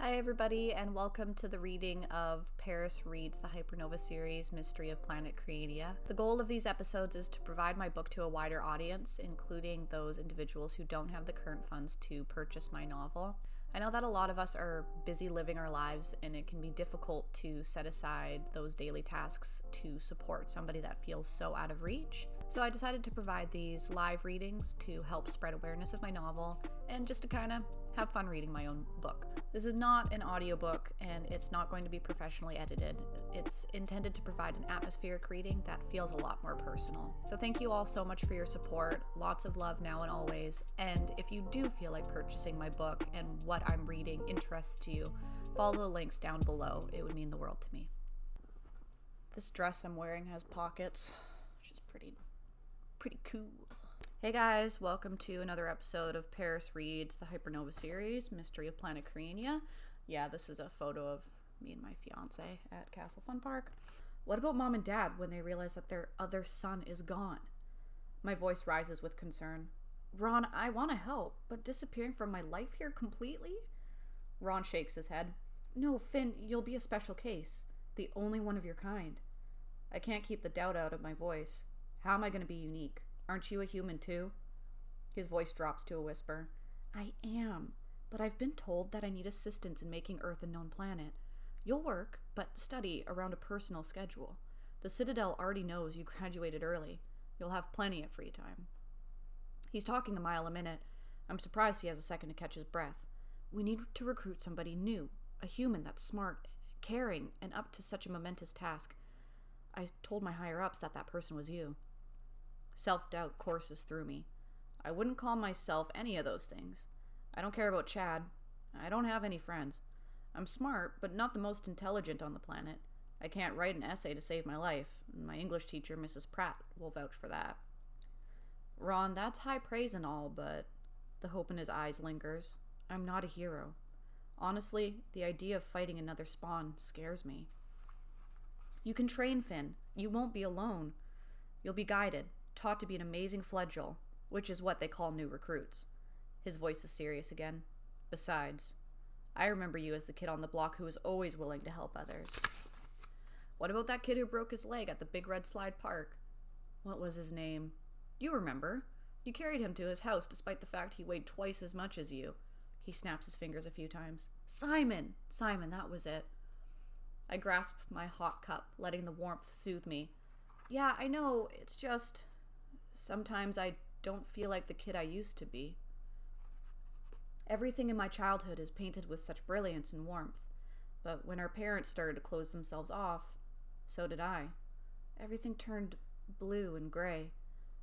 Hi everybody, and welcome to the reading of Paris Reads the Hypernova series, Mystery of Planet Creyenia. The goal of these episodes is to provide my book to a wider audience, including those individuals who don't have the current funds to purchase my novel. I know that a lot of us are busy living our lives, and it can be difficult to set aside those daily tasks to support somebody that feels so out of reach. So I decided to provide these live readings to help spread awareness of my novel and just to kind of have fun reading my own book. This is not an audiobook, and it's not going to be professionally edited. It's intended to provide an atmospheric reading that feels a lot more personal. So thank you all so much for your support. Lots of love now and always. And if you do feel like purchasing my book and what I'm reading interests you, follow the links down below. It would mean the world to me. This dress I'm wearing has pockets, which is pretty cool. Hey guys, welcome to another episode of Paris Reads the Hypernova series, Mystery of Planet Creyenia. Yeah, this is a photo of me and my fiance at Castle Fun Park. What about mom and dad when they realize that their other son is gone? My voice rises with concern. Ron, I want to help, but disappearing from my life here completely? Ron shakes his head. No, Finn, you'll be a special case. The only one of your kind. I can't keep the doubt out of my voice. How am I going to be unique? Aren't you a human too? His voice drops to a whisper. I am, but I've been told that I need assistance in making Earth a known planet. You'll work, but study around a personal schedule. The Citadel already knows you graduated early. You'll have plenty of free time. He's talking a mile a minute. I'm surprised he has a second to catch his breath. We need to recruit somebody new, a human that's smart, caring, and up to such a momentous task. I told my higher-ups that person was you. Self-doubt courses through me. I wouldn't call myself any of those things. I don't care about Chad. I don't have any friends. I'm smart, but not the most intelligent on the planet. I can't write an essay to save my life. My English teacher, Mrs. Pratt, will vouch for that. Ron, that's high praise and all, but the hope in his eyes lingers. I'm not a hero. Honestly, the idea of fighting another spawn scares me. You can train, Finn. You won't be alone. You'll be guided, taught to be an amazing fledgel, which is what they call new recruits. His voice is serious again. Besides, I remember you as the kid on the block who was always willing to help others. What about that kid who broke his leg at the Big Red Slide Park? What was his name? You remember. You carried him to his house despite the fact he weighed twice as much as you. He snaps his fingers a few times. Simon! Simon, that was it. I grasp my hot cup, letting the warmth soothe me. Yeah, I know, it's just... Sometimes I don't feel like the kid I used to be. Everything in my childhood is painted with such brilliance and warmth, but when our parents started to close themselves off, so did I. Everything turned blue and gray.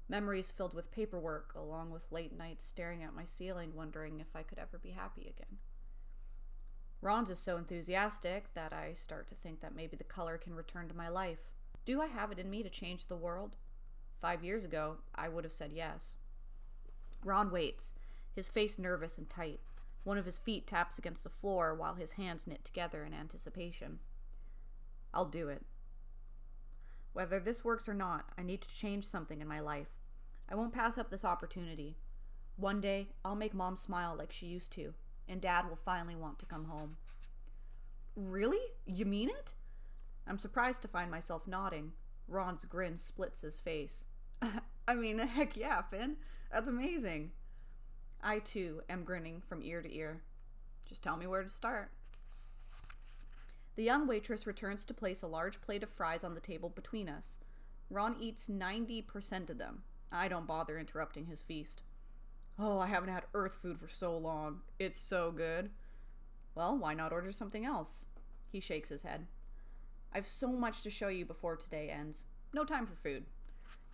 Memories filled with paperwork, along with late nights staring at my ceiling, wondering if I could ever be happy again. Ron's is so enthusiastic that I start to think that maybe the color can return to my life. Do I have it in me to change the world? 5 years ago, I would have said yes. Ron waits, his face nervous and tight. One of his feet taps against the floor while his hands knit together in anticipation. I'll do it. Whether this works or not, I need to change something in my life. I won't pass up this opportunity. One day, I'll make Mom smile like she used to, and Dad will finally want to come home. Really? You mean it? I'm surprised to find myself nodding. Ron's grin splits his face. I mean, heck yeah, Finn. That's amazing. I, too, am grinning from ear to ear. Just tell me where to start. The young waitress returns to place a large plate of fries on the table between us. Ron eats 90% of them. I don't bother interrupting his feast. Oh, I haven't had Earth food for so long. It's so good. Well, why not order something else? He shakes his head. I've so much to show you before today ends. No time for food.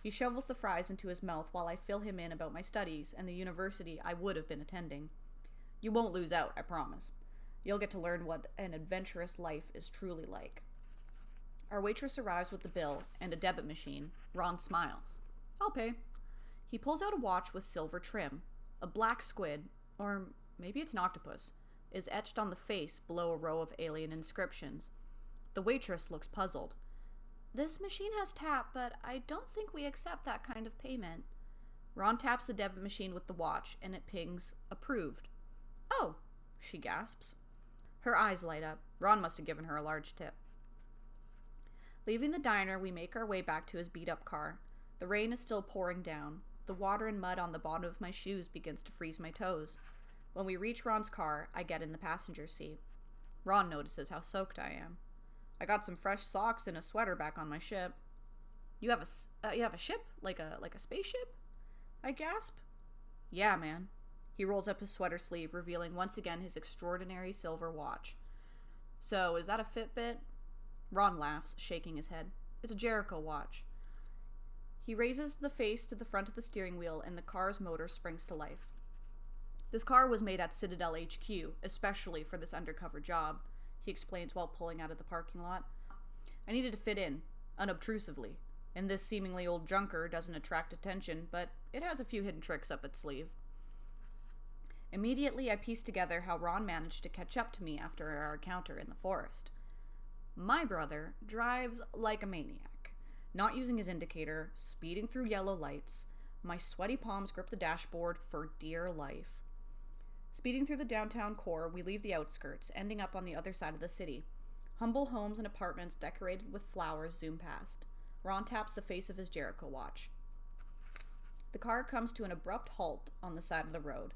He shovels the fries into his mouth while I fill him in about my studies and the university I would have been attending. You won't lose out, I promise. You'll get to learn what an adventurous life is truly like. Our waitress arrives with the bill and a debit machine. Ron smiles. I'll pay. He pulls out a watch with silver trim. A black squid, or maybe it's an octopus, is etched on the face below a row of alien inscriptions. The waitress looks puzzled. This machine has tap, but I don't think we accept that kind of payment. Ron taps the debit machine with the watch, and it pings, approved. Oh, she gasps. Her eyes light up. Ron must have given her a large tip. Leaving the diner, we make our way back to his beat-up car. The rain is still pouring down. The water and mud on the bottom of my shoes begins to freeze my toes. When we reach Ron's car, I get in the passenger seat. Ron notices how soaked I am. I got some fresh socks and a sweater back on my ship. You have a ship? Like a spaceship? I gasp. Yeah, man. He rolls up his sweater sleeve, revealing once again his extraordinary silver watch. So, is that a Fitbit? Ron laughs, shaking his head. It's a Jericho watch. He raises the face to the front of the steering wheel and the car's motor springs to life. This car was made at Citadel HQ, especially for this undercover job, he explains while pulling out of the parking lot. I needed to fit in, unobtrusively, and this seemingly old junker doesn't attract attention, but it has a few hidden tricks up its sleeve. Immediately, I piece together how Ron managed to catch up to me after our encounter in the forest. My brother drives like a maniac, not using his indicator, speeding through yellow lights. My sweaty palms grip the dashboard for dear life. Speeding through the downtown core, we leave the outskirts, ending up on the other side of the city. Humble homes and apartments decorated with flowers zoom past. Ron taps the face of his Jericho watch. The car comes to an abrupt halt on the side of the road,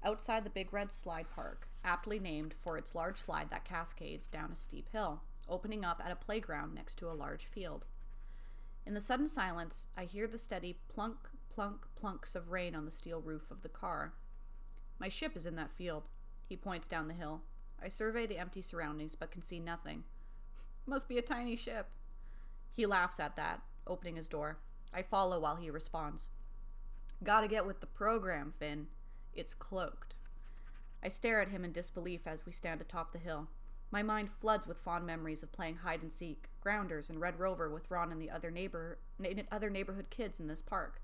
outside the Big Red Slide Park, aptly named for its large slide that cascades down a steep hill, opening up at a playground next to a large field. In the sudden silence, I hear the steady plunk, plunk, plunks of rain on the steel roof of the car. My ship is in that field. He points down the hill. I survey the empty surroundings, but can see nothing. Must be a tiny ship. He laughs at that, opening his door. I follow while he responds. Gotta get with the program, Finn. It's cloaked. I stare at him in disbelief as we stand atop the hill. My mind floods with fond memories of playing hide-and-seek, grounders, and Red Rover with Ron and the other neighborhood kids in this park.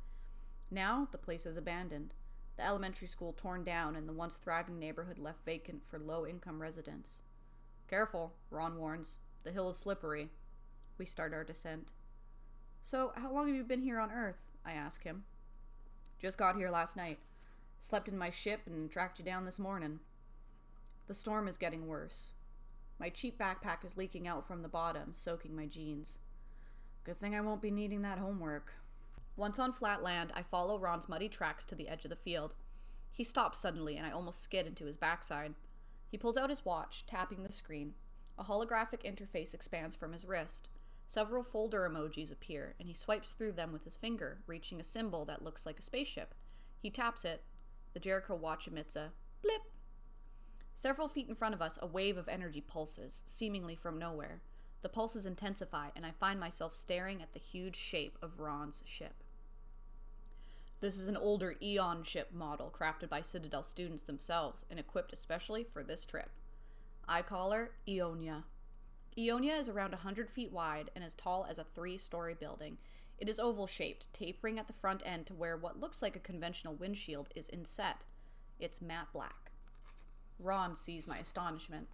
Now, the place is abandoned. The elementary school torn down and the once thriving neighborhood left vacant for low-income residents. Careful, Ron warns. The hill is slippery. We start our descent. So, how long have you been here on Earth? I ask him. Just got here last night. Slept in my ship and tracked you down this morning. The storm is getting worse. My cheap backpack is leaking out from the bottom, soaking my jeans. Good thing I won't be needing that homework. Once on flat land, I follow Ron's muddy tracks to the edge of the field. He stops suddenly, and I almost skid into his backside. He pulls out his watch, tapping the screen. A holographic interface expands from his wrist. Several folder emojis appear, and he swipes through them with his finger, reaching a symbol that looks like a spaceship. He taps it. The Jericho watch emits a blip. Several feet in front of us, a wave of energy pulses, seemingly from nowhere. The pulses intensify, and I find myself staring at the huge shape of Ron's ship. This is an older Eon ship model crafted by Citadel students themselves and equipped especially for this trip. I call her Ionia. Ionia is around 100 feet wide and as tall as a 3-story building. It is oval-shaped, tapering at the front end to where what looks like a conventional windshield is inset. It's matte black. Ron sees my astonishment.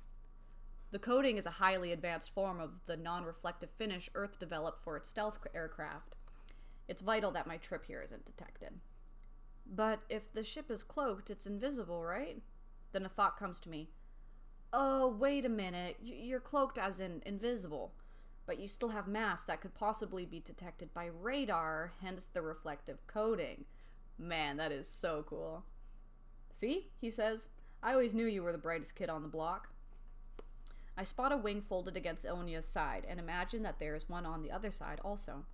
The coating is a highly advanced form of the non-reflective finish Earth developed for its stealth aircraft. It's vital that my trip here isn't detected. But if the ship is cloaked, it's invisible, right? Then a thought comes to me. Oh, wait a minute. You're cloaked as in invisible. But you still have mass that could possibly be detected by radar, hence the reflective coating. Man, that is so cool. See? He says. I always knew you were the brightest kid on the block. I spot a wing folded against Ionia's side and imagine that there is one on the other side also.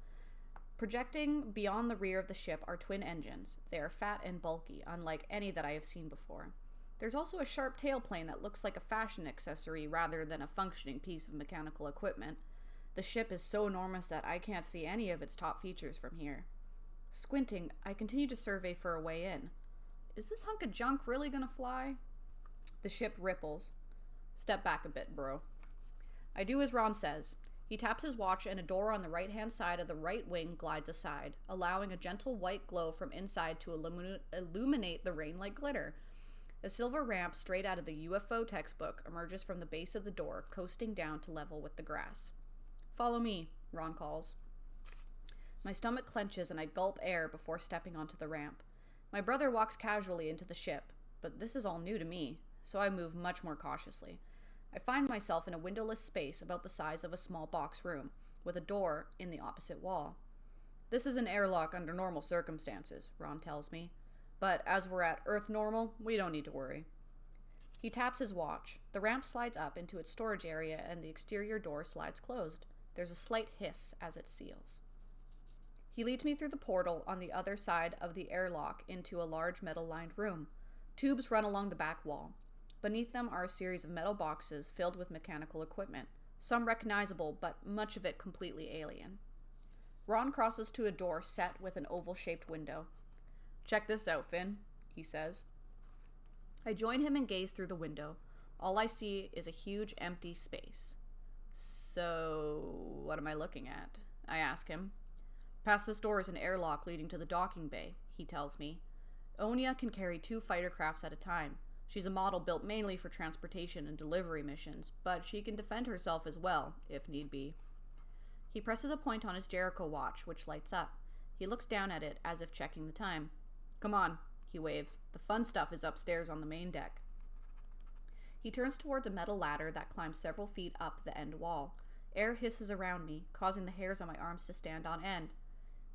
Projecting beyond the rear of the ship are twin engines. They are fat and bulky, unlike any that I have seen before. There's also a sharp tailplane that looks like a fashion accessory rather than a functioning piece of mechanical equipment. The ship is so enormous that I can't see any of its top features from here. Squinting, I continue to survey for a way in. Is this hunk of junk really gonna fly? The ship ripples. Step back a bit, bro. I do as Ron says. He taps his watch and a door on the right-hand side of the right wing glides aside, allowing a gentle white glow from inside to illuminate the rain like glitter. A silver ramp straight out of the UFO textbook emerges from the base of the door, coasting down to level with the grass. Follow me, Ron calls. My stomach clenches and I gulp air before stepping onto the ramp. My brother walks casually into the ship, but this is all new to me, so I move much more cautiously. I find myself in a windowless space about the size of a small box room, with a door in the opposite wall. This is an airlock under normal circumstances, Ron tells me. But as we're at Earth normal, we don't need to worry. He taps his watch. The ramp slides up into its storage area and the exterior door slides closed. There's a slight hiss as it seals. He leads me through the portal on the other side of the airlock into a large metal-lined room. Tubes run along the back wall. Beneath them are a series of metal boxes filled with mechanical equipment, some recognizable, but much of it completely alien. Ron crosses to a door set with an oval-shaped window. "Check this out, Finn," he says. I join him and gaze through the window. All I see is a huge empty space. "So, what am I looking at?" I ask him. "Past this door is an airlock leading to the docking bay," he tells me. "Onya can carry 2 fighter crafts at a time. She's a model built mainly for transportation and delivery missions, but she can defend herself as well, if need be." He presses a point on his Jericho watch, which lights up. He looks down at it as if checking the time. "Come on," he waves. "The fun stuff is upstairs on the main deck." He turns towards a metal ladder that climbs several feet up the end wall. Air hisses around me, causing the hairs on my arms to stand on end.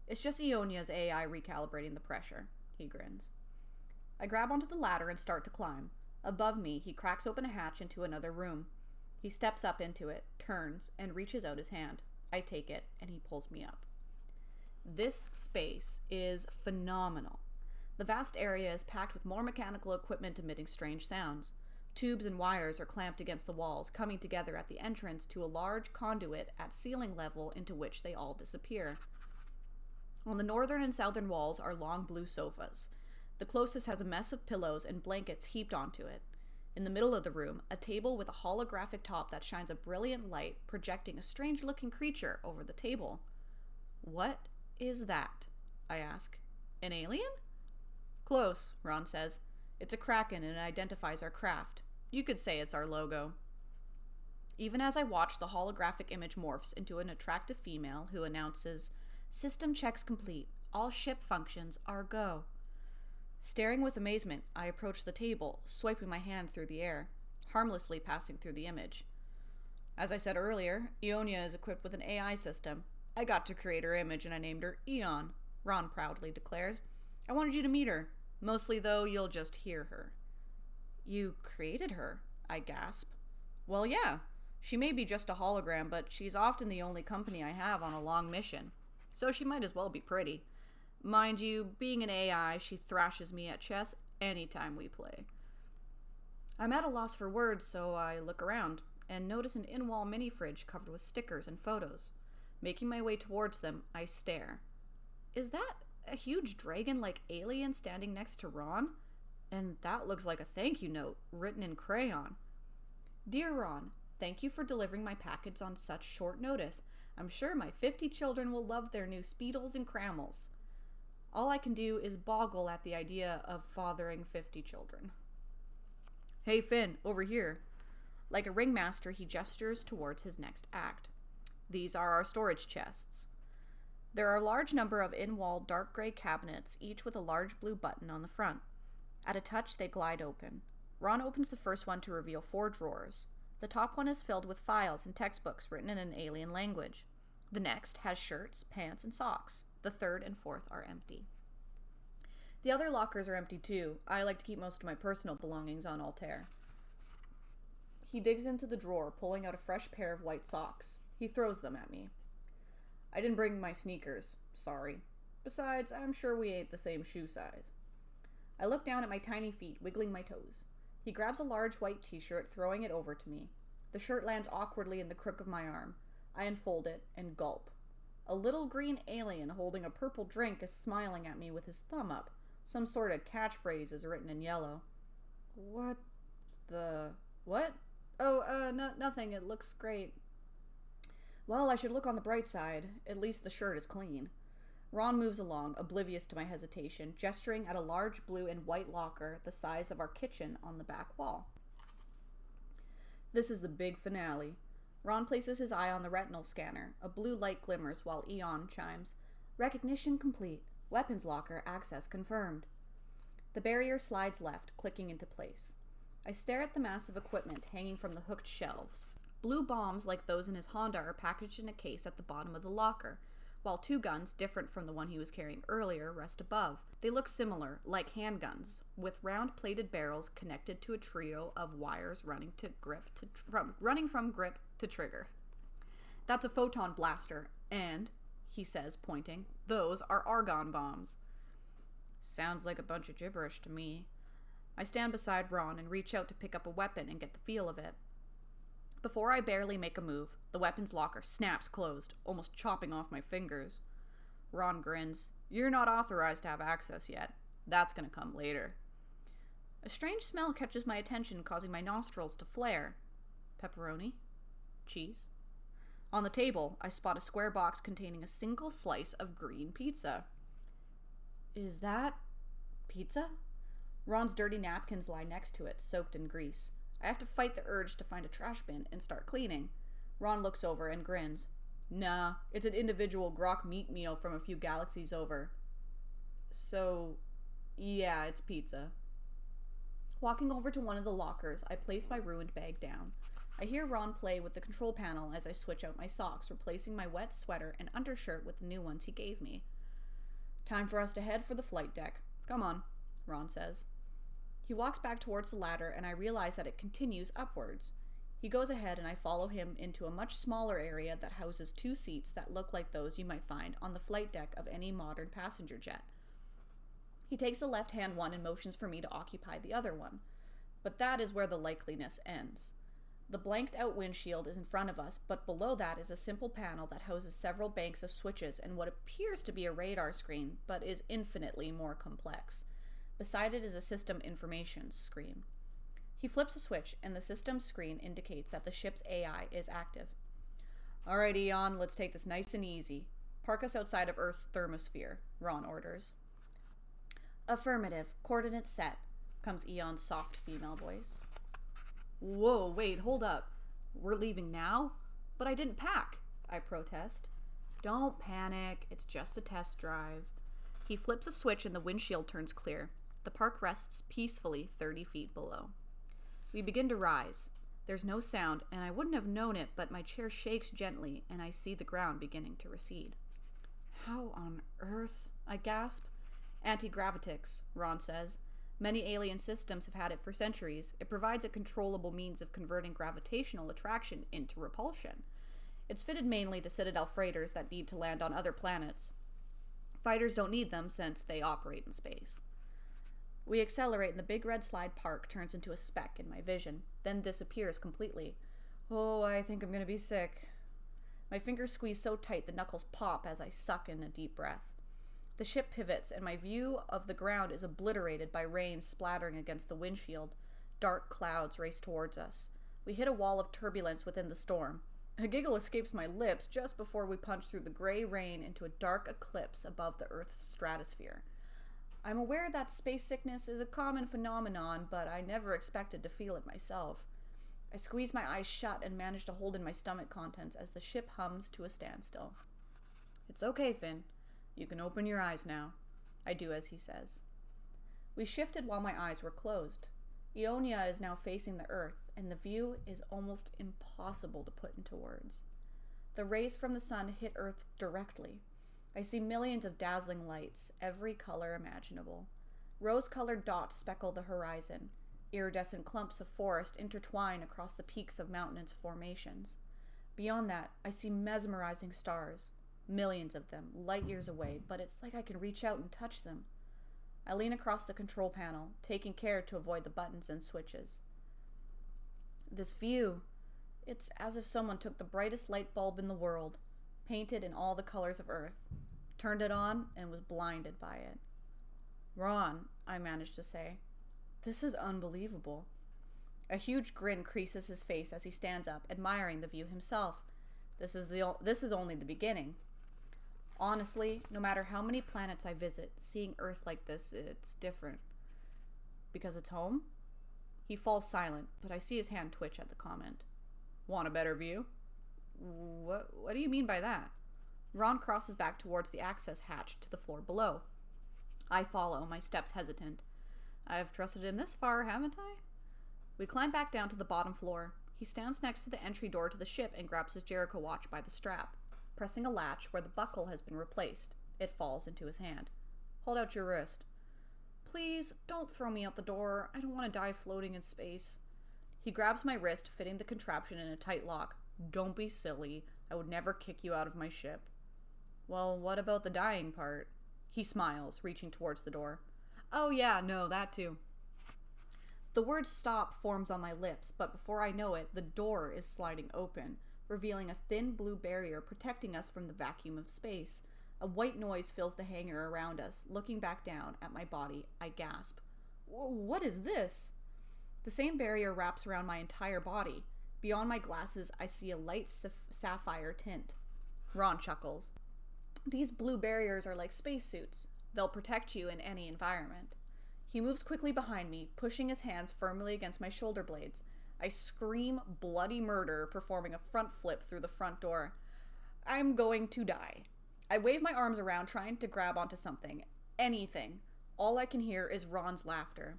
"It's just Ionya's AI recalibrating the pressure," he grins. I grab onto the ladder and start to climb. Above me, he cracks open a hatch into another room. He steps up into it, turns, and reaches out his hand. I take it, and he pulls me up. This space is phenomenal. The vast area is packed with more mechanical equipment emitting strange sounds. Tubes and wires are clamped against the walls, coming together at the entrance to a large conduit at ceiling level into which they all disappear. On the northern and southern walls are long blue sofas. The closest has a mess of pillows and blankets heaped onto it. In the middle of the room, a table with a holographic top that shines a brilliant light, projecting a strange-looking creature over the table. "What is that?" I ask. "An alien?" "Close," Ron says. "It's a kraken and it identifies our craft. You could say it's our logo." Even as I watch, the holographic image morphs into an attractive female who announces, "System checks complete. All ship functions are go." Staring with amazement, I approach the table, swiping my hand through the air, harmlessly passing through the image. "As I said earlier, Ionia is equipped with an AI system. I got to create her image and I named her Eon," Ron proudly declares. "I wanted you to meet her. Mostly, though, you'll just hear her." "You created her?" I gasp. "Well, yeah. She may be just a hologram, but she's often the only company I have on a long mission. So she might as well be pretty. Mind you, being an AI, she thrashes me at chess anytime we play." I'm at a loss for words, so I look around and notice an in-wall mini-fridge covered with stickers and photos. Making my way towards them, I stare. Is that a huge dragon-like alien standing next to Ron? And that looks like a thank you note written in crayon. "Dear Ron, thank you for delivering my package on such short notice. I'm sure my 50 children will love their new Speedles and Cramels." All I can do is boggle at the idea of fathering 50 children. "Hey Finn, over here." Like a ringmaster, he gestures towards his next act. "These are our storage chests." There are a large number of in-wall dark gray cabinets, each with a large blue button on the front. At a touch, they glide open. Ron opens the first one to reveal 4 drawers. The top one is filled with files and textbooks written in an alien language. The next has shirts, pants, and socks. The third and fourth are empty. The other lockers are empty too. I like to keep most of my personal belongings on Altair. He digs into the drawer, pulling out a fresh pair of white socks. He throws them at me. "I didn't bring my sneakers. Sorry. Besides, I'm sure we ain't the same shoe size." I look down at my tiny feet, wiggling my toes. He grabs a large white t-shirt, throwing it over to me. The shirt lands awkwardly in the crook of my arm. I unfold it and gulp. A little green alien holding a purple drink is smiling at me with his thumb up. Some sort of catchphrase is written in yellow. "What the... what?" "Oh, nothing. It looks great." Well, I should look on the bright side. At least the shirt is clean. Ron moves along, oblivious to my hesitation, gesturing at a large blue and white locker the size of our kitchen on the back wall. This is the big finale. Ron places his eye on the retinal scanner. A blue light glimmers while Eon chimes. "Recognition complete. Weapons locker access confirmed." The barrier slides left, clicking into place. I stare at the massive equipment hanging from the hooked shelves. Blue bombs like those in his Honda are packaged in a case at the bottom of the locker, while 2 guns, different from the one he was carrying earlier, rest above. They look similar, like handguns, with round-plated barrels connected to a trio of wires running from grip to trigger. That's a photon blaster, and, he says, pointing, those are argon bombs. Sounds like a bunch of gibberish to me. I stand beside Ron and reach out to pick up a weapon and get the feel of it. Before I barely make a move, the weapons locker snaps closed, almost chopping off my fingers. Ron grins. You're not authorized to have access yet. That's gonna come later. A strange smell catches my attention, causing my nostrils to flare. Pepperoni? Cheese? On the table, I spot a square box containing a single slice of green pizza. Is that pizza? Ron's dirty napkins lie next to it, soaked in grease. I have to fight the urge to find a trash bin and start cleaning. Ron looks over and grins. Nah, it's an individual grok meat meal from a few galaxies over. So, yeah, it's pizza. Walking over to one of the lockers, I place my ruined bag down. I hear Ron play with the control panel as I switch out my socks, replacing my wet sweater and undershirt with the new ones he gave me. Time for us to head for the flight deck. Come on, Ron says. He walks back towards the ladder, and I realize that it continues upwards. He goes ahead, and I follow him into a much smaller area that houses 2 seats that look like those you might find on the flight deck of any modern passenger jet. He takes the left-hand one and motions for me to occupy the other one. But that is where the likeliness ends. The blanked-out windshield is in front of us, but below that is a simple panel that houses several banks of switches and what appears to be a radar screen, but is infinitely more complex. Beside it is a system information screen. He flips a switch, and the system screen indicates that the ship's AI is active. Alright, Eon, let's take this nice and easy. Park us outside of Earth's thermosphere, Ron orders. Affirmative. Coordinates set, comes Eon's soft female voice. Whoa, wait, hold up. We're leaving now? But I didn't pack, I protest. Don't panic, it's just a test drive. He flips a switch and the windshield turns clear. The park rests peacefully 30 feet below. We begin to rise. There's no sound, and I wouldn't have known it, but my chair shakes gently, and I see the ground beginning to recede. How on earth? I gasp. Anti-gravitics, Ron says. Many alien systems have had it for centuries. It provides a controllable means of converting gravitational attraction into repulsion. It's fitted mainly to Citadel freighters that need to land on other planets. Fighters don't need them since they operate in space. We accelerate and the big red slide park turns into a speck in my vision, then disappears completely. Oh, I think I'm gonna be sick. My fingers squeeze so tight the knuckles pop as I suck in a deep breath. The ship pivots and my view of the ground is obliterated by rain splattering against the windshield. Dark clouds race towards us. We hit a wall of turbulence within the storm. A giggle escapes my lips just before we punch through the gray rain into a dark eclipse above the Earth's stratosphere. I'm aware that space sickness is a common phenomenon, but I never expected to feel it myself. I squeeze my eyes shut and manage to hold in my stomach contents as the ship hums to a standstill. It's okay, Finn. You can open your eyes now. I do as he says. We shifted while my eyes were closed. Ionia is now facing the Earth, and the view is almost impossible to put into words. The rays from the sun hit Earth directly. I see millions of dazzling lights, every color imaginable. Rose-colored dots speckle the horizon. Iridescent clumps of forest intertwine across the peaks of mountainous formations. Beyond that, I see mesmerizing stars. Millions of them, light years away, but it's like I can reach out and touch them. I lean across the control panel, taking care to avoid the buttons and switches. This view, it's as if someone took the brightest light bulb in the world, painted in all the colors of Earth, turned it on, and was blinded by it. Ron, I managed to say, this is unbelievable. A huge grin creases his face as he stands up, admiring the view himself. This is only the beginning. Honestly, no matter how many planets I visit, seeing Earth like this, it's different. Because it's home? He falls silent, but I see his hand twitch at the comment. Want a better view? What do you mean by that? Ron crosses back towards the access hatch to the floor below. I follow, my steps hesitant. I've trusted him this far, haven't I? We climb back down to the bottom floor. He stands next to the entry door to the ship and grabs his Jericho watch by the strap, pressing a latch where the buckle has been replaced. It falls into his hand. Hold out your wrist. Please, don't throw me out the door. I don't want to die floating in space. He grabs my wrist, fitting the contraption in a tight lock. Don't be silly. I would never kick you out of my ship. Well, what about the dying part? He smiles, reaching towards the door. Oh yeah, no, that too. The word stop forms on my lips, but before I know it, the door is sliding open, revealing a thin blue barrier protecting us from the vacuum of space. A white noise fills the hangar around us. Looking back down at my body, I gasp. What is this? The same barrier wraps around my entire body. Beyond my glasses, I see a light sapphire tint. Ron chuckles. These blue barriers are like spacesuits. They'll protect you in any environment. He moves quickly behind me, pushing his hands firmly against my shoulder blades. I scream bloody murder, performing a front flip through the front door. I'm going to die. I wave my arms around, trying to grab onto something. Anything. All I can hear is Ron's laughter.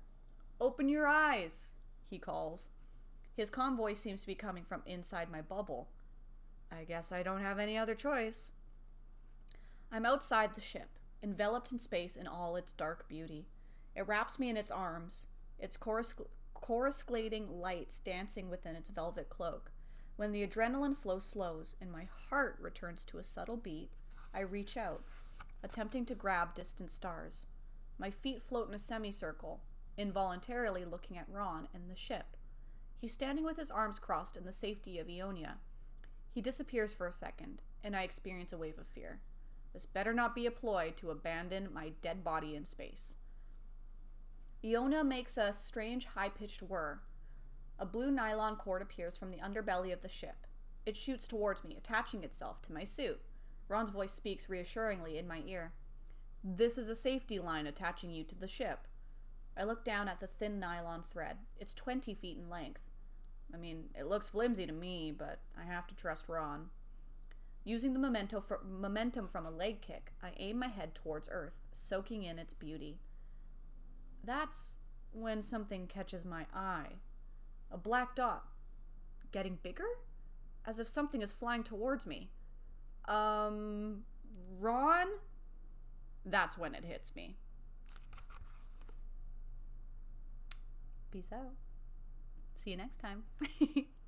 Open your eyes, he calls. His calm voice seems to be coming from inside my bubble. I guess I don't have any other choice. I'm outside the ship, enveloped in space in all its dark beauty. It wraps me in its arms, its coruscating lights dancing within its velvet cloak. When the adrenaline flow slows and my heart returns to a subtle beat, I reach out, attempting to grab distant stars. My feet float in a semicircle, involuntarily looking at Ron and the ship. He's standing with his arms crossed in the safety of Ionia. He disappears for a second, and I experience a wave of fear. This better not be a ploy to abandon my dead body in space. Ionia makes a strange high-pitched whir. A blue nylon cord appears from the underbelly of the ship. It shoots towards me, attaching itself to my suit. Ron's voice speaks reassuringly in my ear. This is a safety line attaching you to the ship. I look down at the thin nylon thread. It's 20 feet in length. I mean, it looks flimsy to me, but I have to trust Ron. Using the momentum from a leg kick, I aim my head towards Earth, soaking in its beauty. That's when something catches my eye. A black dot. Getting bigger? As if something is flying towards me. Ron? That's when it hits me. Peace out. See you next time.